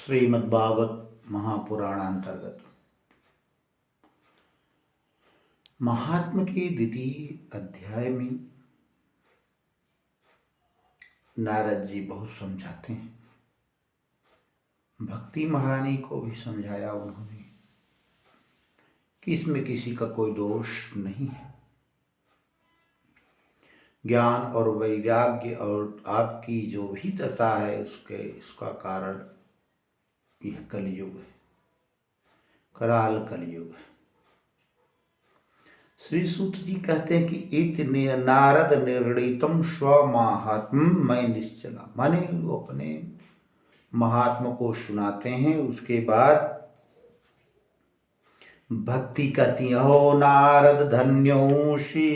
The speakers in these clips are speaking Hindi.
श्रीमद्भागवत महापुराण अंतर्गत महात्म के द्वितीय अध्याय में नारद जी बहुत समझाते हैं। भक्ति महारानी को भी समझाया उन्होंने कि इसमें किसी का कोई दोष नहीं है। ज्ञान और वैराग्य और आपकी जो भी दशा है इसका कारण यह कलयुग है, कराल कलयुग है। श्री सूत जी कहते हैं कि इत नारद निर्णितम स्वमाहात्म मैं निश्चला, माने वो अपने महात्मा को सुनाते हैं। उसके बाद भक्ति कहती है, हो नारद धन्योषि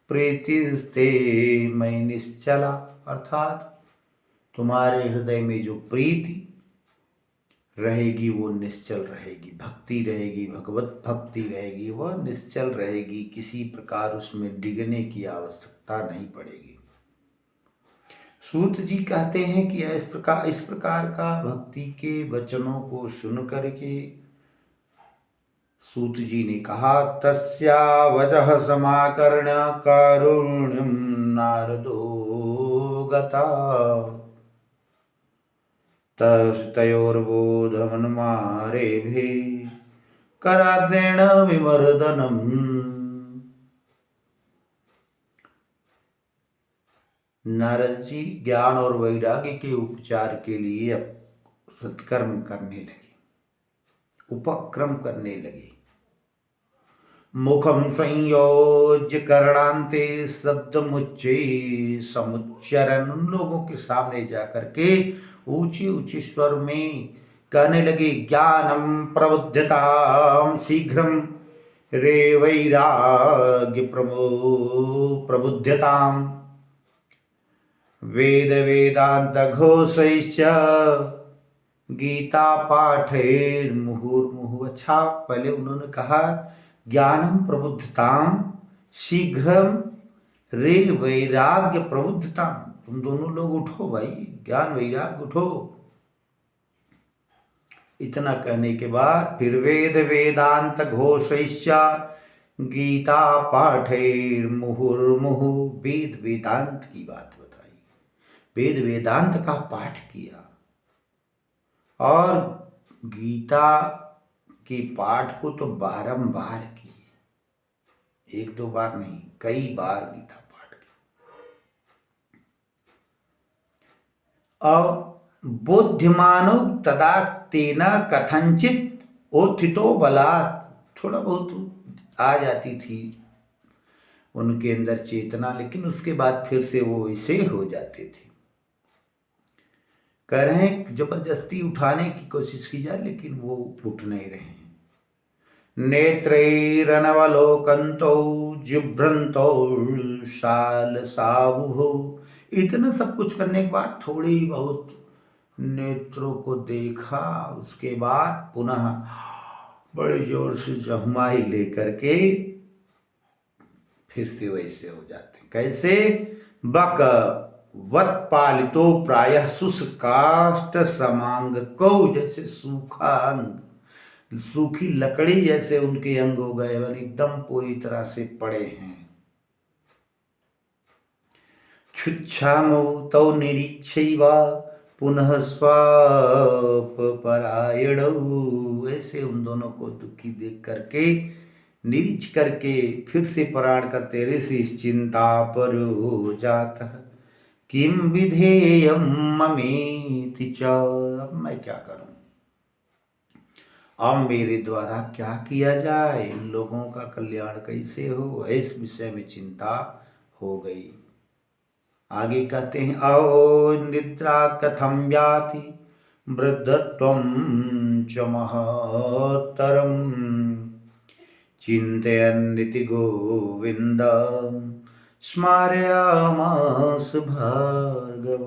प्रीतिस्ते मैं निश्चला, अर्थात तुम्हारे हृदय में जो प्रीति रहेगी वो निश्चल रहेगी, भक्ति रहेगी, भगवत भक्ति रहेगी, वह निश्चल रहेगी, किसी प्रकार उसमें डिगने की आवश्यकता नहीं पड़ेगी। सूत जी कहते हैं कि इस प्रकार का भक्ति के वचनों को सुन करके सूत जी ने कहा, तस्या वजह समाकर्ण कारुण्यम नारदो गता तयोर्बोधमन्मारे भी कराग्रेण विमर्दनम। नारद जी ज्ञान और वैराग्य के उपचार के लिए सत्कर्म करने लगे, उपक्रम करने लगे। मुखम संयोज्य करणांते शब्दमुच्चे समुच्चरण, उन लोगों के सामने जाकर के ऊंची ऊंची स्वर में कहने लगे, ज्ञानम प्रबुद्धताम शीघ्रम रे वैराग्य प्रबुद्धताम वेद वेदांत घोषैश्च गीता पाठेर मुहुर्मुहु। अच्छा, पहले उन्होंने कहा ज्ञानम प्रबुद्धताम शीघ्रम रे वैराग्य प्रबुद्धताम, तुम दोनों लोग उठो भाई, ज्ञान वैराग्य उठो। इतना कहने के बाद फिर वेद वेदांत घोषैश्चा गीता पाठेर मुहुर्मुहु, वेद वेदांत की बात बताई, वेद वेदांत का पाठ किया और गीता के पाठ को तो बारंबार किए, एक दो बार नहीं, कई बार गीता पाठ किया। और बुद्धिमानो तदा तेना कथंचित उत्थितो बलात्, थोड़ा बहुत आ जाती थी उनके अंदर चेतना, लेकिन उसके बाद फिर से वो ऐसे हो जाते थे। कह रहे हैं जबरदस्ती उठाने की कोशिश की जाए लेकिन वो उठ नहीं रहे हैं। नेत्रैरनवलोकंतो जिभ्रंतो शाल सावुहो, इतना सब कुछ करने के बाद थोड़ी बहुत नेत्रों को देखा, उसके बाद पुनः बड़े जोर से जहमाई लेकर के फिर से वैसे हो जाते। कैसे? बक वत पालितो प्रायः शुष्काष्ट समांग कौ, जैसे सूखा अंग, सूखी लकड़ी जैसे उनके अंग हो गए, एकदम पूरी तरह से पड़े हैं। क्षुच्छामौ तौ निरीक्षैवा पुनः स्वाप परायणौ, ऐसे उन दोनों को दुखी देख करके निरीक्ष करके फिर से परायण करते। ऋषि चिंता पर हो जाता किम विधेयम ममेति च, अब मैं क्या करूं, अब मेरे द्वारा क्या किया जाए, इन लोगों का कल्याण कैसे हो, इस विषय में चिंता हो गई। आगे कहते हैं, आओ निद्रा कथम व्याति वृद्धत्वं च महत्तरम चिन्तयन्निति गोविंद स्मारयामास भार्गव।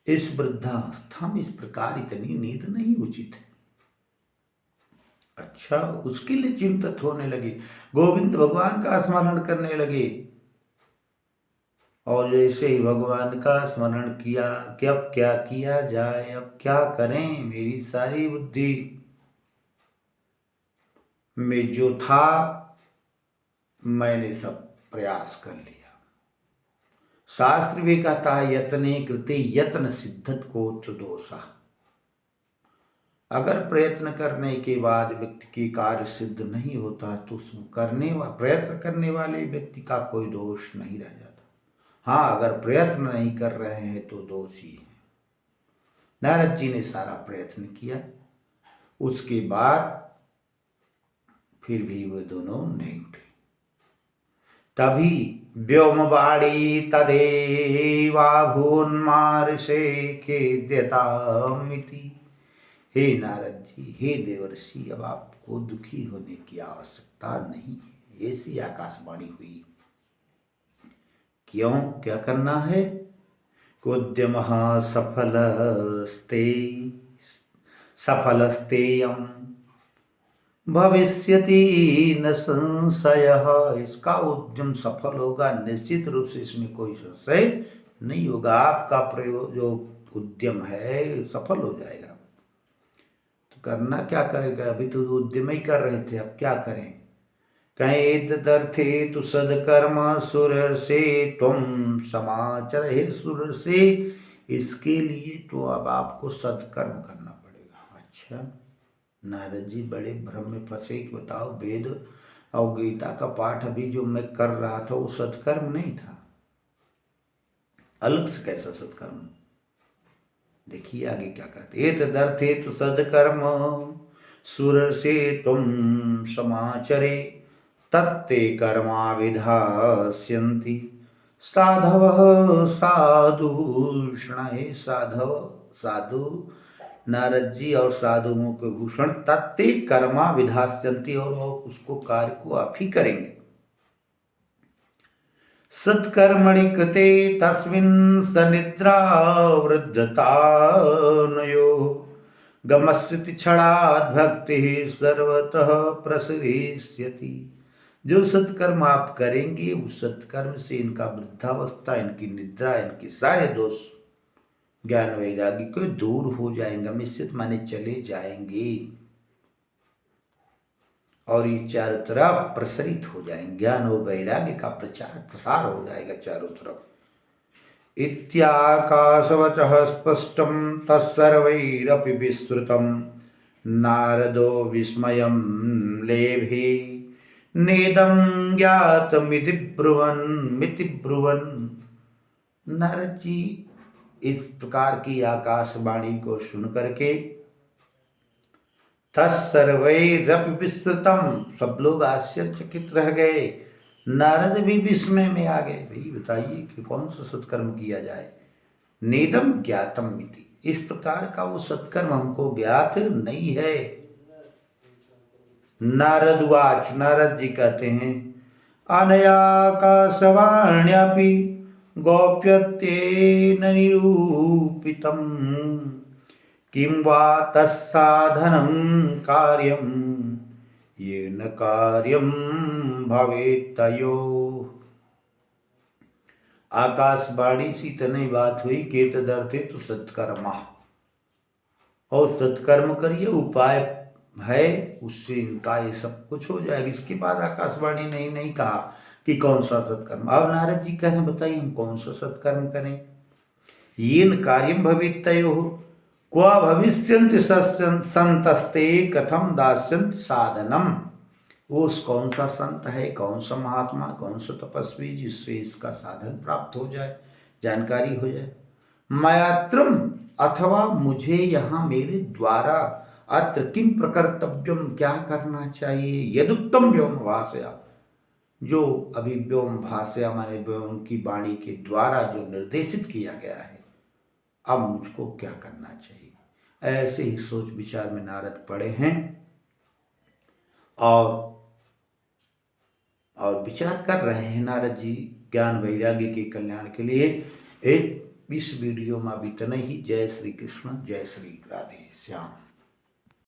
इस वृद्धावस्था में इस प्रकार इतनी नींद नहीं उचित है। अच्छा, उसके लिए चिंतित होने लगे, गोविंद भगवान का स्मरण करने लगे। और जैसे ही भगवान का स्मरण किया कि अब क्या किया जाए, अब क्या करें, मेरी सारी बुद्धि में जो था मैंने सब प्रयास कर लिया। शास्त्र भी कहता है यत्ने कृते यत्न सिद्धत कोत्र दोषा। अगर प्रयत्न करने के बाद व्यक्ति की कार्य सिद्ध नहीं होता तो प्रयत्न करने वाले व्यक्ति का कोई दोष नहीं रह जाता। हाँ, अगर प्रयत्न नहीं कर रहे हैं तो दोषी है। नारद जी ने सारा प्रयत्न किया, उसके बाद फिर भी वो दोनों नहीं उठे। तभी व्योमवाणी तदेवा भून्मार्षे खेद्यतामिति। हे नारद जी, हे देवर्षि, अब आपको दुखी होने की आवश्यकता नहीं है। ऐसी आकाशवाणी हुई। क्यों, क्या करना है? उद्यमः सफलस्तेयं भविष्यति न संशयः। इसका उद्यम सफल होगा, निश्चित रूप से, इसमें कोई संशय नहीं होगा। आपका प्रयोग जो उद्यम है सफल हो जाएगा। तो करना क्या करेगा? अभी तो उद्यम ही कर रहे थे, अब क्या करें? कहें तदर्थे तु सदकर्म सुर से तुम समाचर। हे सुर से, इसके लिए तो अब आपको सत्कर्म करना पड़ेगा। अच्छा नारद जी बड़े भ्रम में फंसे कि बताओ, वेद और गीता का पाठ अभी जो मैं कर रहा था वो सत्कर्म नहीं था, अलग से कैसा सत्कर्म? देखिए आगे क्या कहते। ये तदर्थे तु सदकर्म सुर से तुम समाचरे तत्ते कर्मा विधास्यन्ति साधव साधुभूषण। साधव साधु नारद जी और साधुओं के भूषण तत्ते कर्मा विधास्यन्ति, और उसको कार्य को आप ही करेंगे। सत्कर्मणि कृते तस्मिन् सनिद्रा वृद्धतानयो गमस्यति क्षणात् भक्ति सर्वतः प्रसरिष्यति। जो सत्कर्म आप करेंगे उस सत्कर्म से इनका वृद्धावस्था, इनकी निद्रा, इनके सारे दोष ज्ञान वैराग्य को दूर हो जाएंगे। गमिष्यति माने चले जाएंगे, और ये चारों तरफ प्रसरित हो जाएंगे। ज्ञान और वैराग्य का प्रचार प्रसार हो जाएगा चारों तरफ। इत्याकाशवचः स्पष्टं तत्सर्वैरपि विस्तृतं नारदो विस्मयं लेभे नेदं ज्ञातमिति ब्रुवन्। नारद जी इस प्रकार की आकाशवाणी को सुन करके तत्सर्वैरपि विस्तृतं, सब लोग आश्चर्यचकित रह गए। नारद भी विस्मय में आ गए। भाई बताइए कि कौन सा सत्कर्म किया जाए। नेदम ज्ञातम इति, इस प्रकार का वो सत्कर्म हमको ज्ञात नहीं है। नारदवाच, नारद जी कहते हैं अनयाकाशवाण्यापि गोप्यत्वेन निरूपितम् किं वा तत्साधनं कार्यं येन कार्यं भवेत् तयोः। आकाशवाणी सी तने बात हुई कि तदर्थे तो सत्कर्मा, और सत्कर्म करिए, उपाय है, उससे इनका ये सब कुछ हो जाएगा। इसके बाद आकाशवाणी नहीं कहा कि कौन सा सत्कर्म। अब नारद जी कह रहे हैं बताइए हम कौन सा सत्कर्म करें। येन कार्यं भवेत् तयोः क्व भविष्यन्ति संतस्ते कथम दास्यन्ति साधनम। वो कौन सा संत है, कौन सा महात्मा, कौन सा तपस्वी जिससे इसका साधन प्राप्त हो जाए, जानकारी हो जाए। मयात्रम, अथवा मुझे यहाँ मेरे द्वारा अत्र किम प्रकर्तव्यम, क्या करना चाहिए। यदुक्तम व्योम भाषया, जो अभी व्योम भाषया माने व्योम की वाणी के द्वारा जो निर्देशित किया गया है, अब मुझको क्या करना चाहिए। ऐसे ही सोच विचार में नारद पड़े हैं और विचार कर रहे हैं। नारद जी ज्ञान वैराग्य के कल्याण के लिए एक इस वीडियो में अभी इतना ही। जय श्री कृष्ण, जय श्री राधे श्याम।